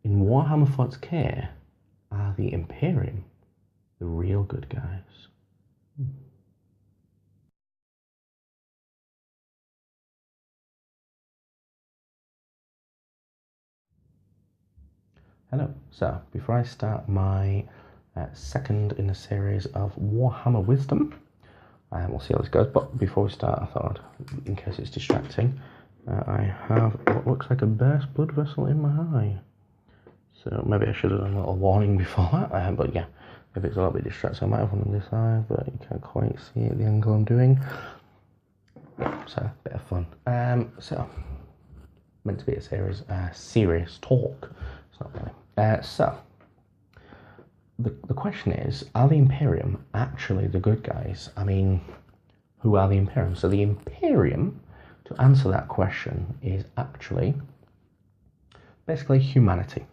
in Warhammer 40k, are the Imperium the real good guys? Hello, so before I start my second in a series of Warhammer Wisdom, we'll see how this goes, but before we start, I thought, in case it's distracting, I have what looks like a burst blood vessel in my eye. So maybe I should have done a little warning before that, but yeah, if it's a little bit distracting, I might have one on this eye, but you can't quite see it, the angle I'm doing. Yeah, so a bit of fun. So, meant to be a series, serious talk. It's not really. So, the question is, are the Imperium actually the good guys? I mean, who are the Imperium? So the Imperium, to answer that question, is actually basically humanity,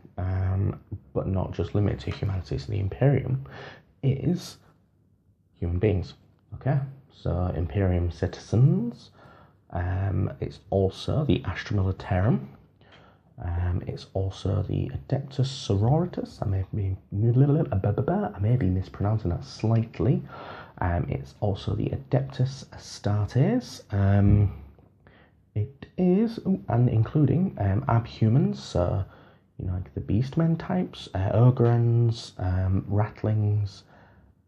but not just limited to humanity. So the Imperium is human beings, okay? So Imperium citizens, it's also the Astra Militarum, it's also the Adeptus Sororitas. I may be mispronouncing that slightly. It's also the Adeptus Astartes. It is, and including abhumans, so you know, like the Beastmen types, Ogrons, Rattlings,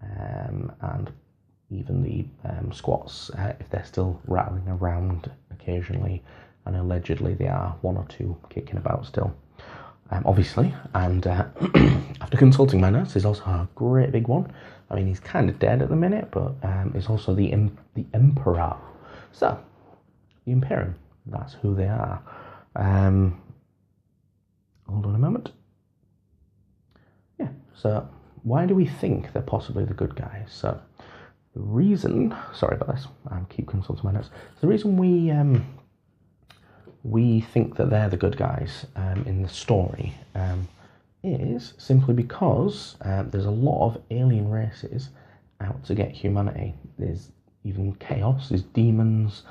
and even the squats, if they're still rattling around occasionally, and allegedly they are one or two kicking about still, obviously. And after consulting my notes, there's also a great big one. I mean, he's kind of dead at the minute, but it's also the Emperor. So, the Imperium, that's who they are. Hold on a moment. Yeah, so why do we think they're possibly the good guys? So, the reason, sorry about this, I keep consulting my notes. The reason we think that they're the good guys in the story is simply because there's a lot of alien races out to get humanity. There's even chaos, there's demons,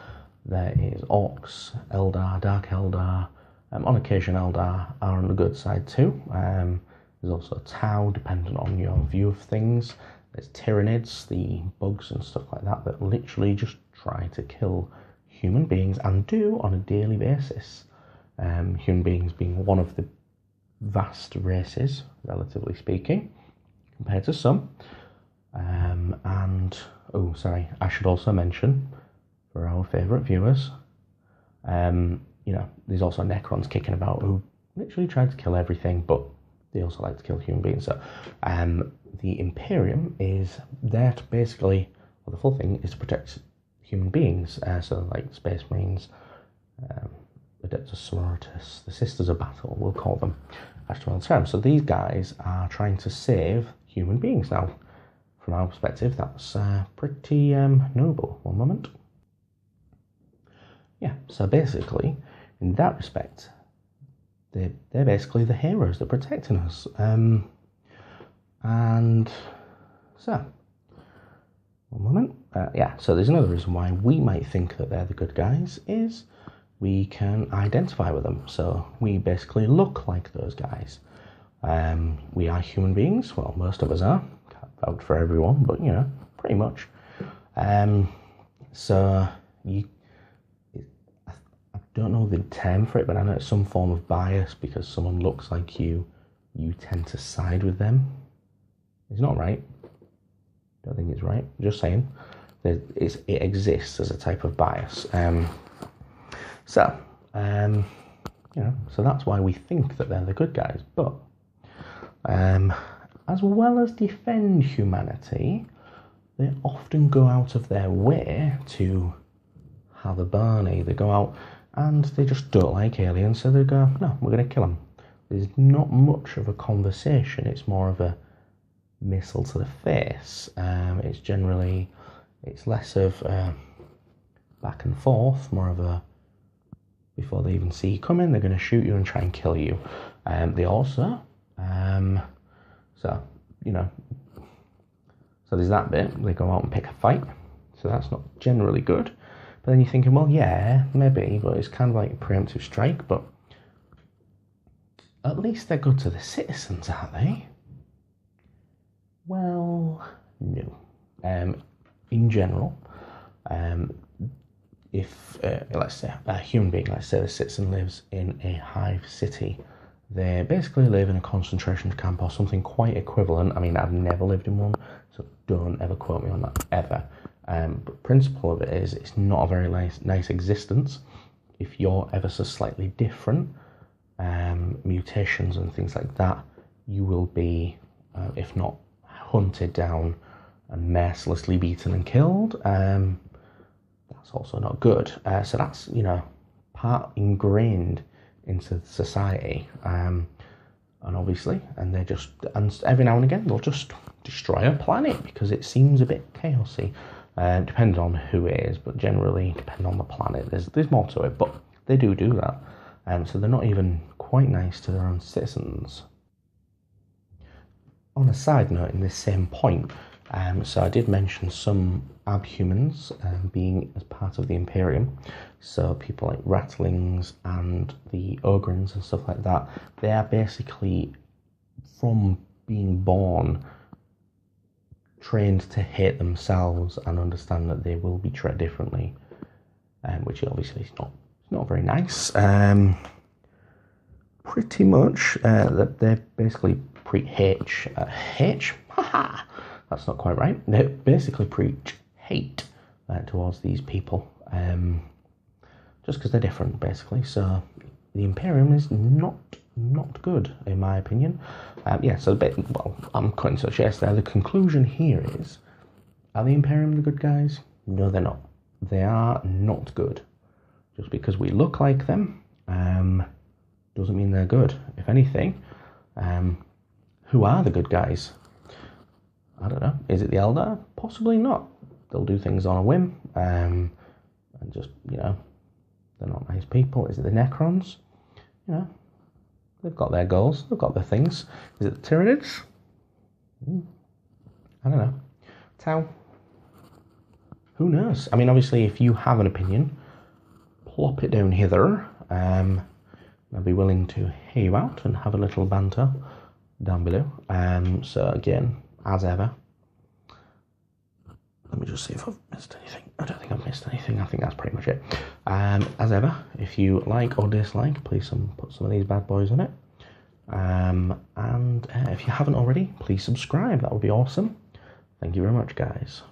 there is orcs, Eldar, Dark Eldar, on occasion Eldar are on the good side too. There's also Tau, dependent on your view of things. There's Tyranids, the bugs and stuff like that, that literally just try to kill human beings, and do on a daily basis. Human beings being one of the vast races, relatively speaking, compared to some. And, oh, sorry, I should also mention, for our favourite viewers, you know, there's also Necrons kicking about who literally try to kill everything, but they also like to kill human beings. So, the Imperium is there to basically, well, the full thing is to protect human beings, so like Space Marines, Adeptus Sororitas, the Sisters of Battle, we'll call them, Astra Militarum. So these guys are trying to save human beings. Now, from our perspective, that's pretty noble. One moment. Yeah, so basically, in that respect, they're basically the heroes that are protecting us. And so, one moment. Yeah, so there's another reason why we might think that they're the good guys is we can identify with them. So we basically look like those guys. We are human beings. Well, most of us are. Can't vouch for everyone, but you know, pretty much. So I don't know the term for it, but I know it's some form of bias because someone looks like you tend to side with them. It's not right. Don't think it's right. Just saying, it exists as a type of bias. So you know, so that's why we think that they're the good guys. But as well as defend humanity, they often go out of their way to have a Barney. They go out and they just don't like aliens, so they go, no, we're going to kill them. There's not much of a conversation. It's more of a missile to the face. It's less of back and forth, more of a, before they even see you coming, they're going to shoot you and try and kill you. They also, so, you know, so there's that bit, they go out and pick a fight, so that's not generally good. But then you're thinking, well, yeah, maybe, but it's kind of like a preemptive strike, but at least they're good to the citizens, aren't they? Well, no. In general, if, let's say, a human being, let's say the citizen lives in a hive city, they basically live in a concentration camp or something quite equivalent. I mean, I've never lived in one, so don't ever quote me on that, ever. But the principle of it is it's not a very nice existence. If you're ever so slightly different, mutations and things like that, you will be, if not hunted down and mercilessly beaten and killed. That's also not good. So that's, part ingrained into society. And obviously, and every now and again, they'll just destroy a planet because it seems a bit chaosy. Depending on who it is, but generally, depending on the planet, there's more to it, but they do that. So they're not even quite nice to their own citizens. On a side note, in this same point, so I did mention some abhumans being as part of the Imperium. So people like Rattlings and the Ogrins and stuff like that, they are basically, from being born, trained to hate themselves and understand that they will be treated differently, which obviously is not very nice. Pretty much that they're basically preach haha, that's not quite right. They basically preach hate towards these people, just because they're different, basically. So the Imperium is not good, in my opinion. So I'm cutting to the chase there. The conclusion here is, are the Imperium the good guys? No, they're not. They are not good. Just because we look like them doesn't mean they're good. If anything, who are the good guys? I don't know. Is it the Eldar? Possibly not. They'll do things on a whim, and just, they're not nice people. Is it the Necrons? They've got their goals. They've got their things. Is it the Tyranids? I don't know. Tau? Who knows? I mean, obviously, if you have an opinion, plop it down hither. I'll be willing to hear you out and have a little banter down below. So again, as ever, let me just see if I've missed anything. I don't think I've missed anything. I think that's pretty much it. As ever, if you like or dislike, please put some of these bad boys on it. And if you haven't already, please subscribe. That would be awesome. Thank you very much, guys.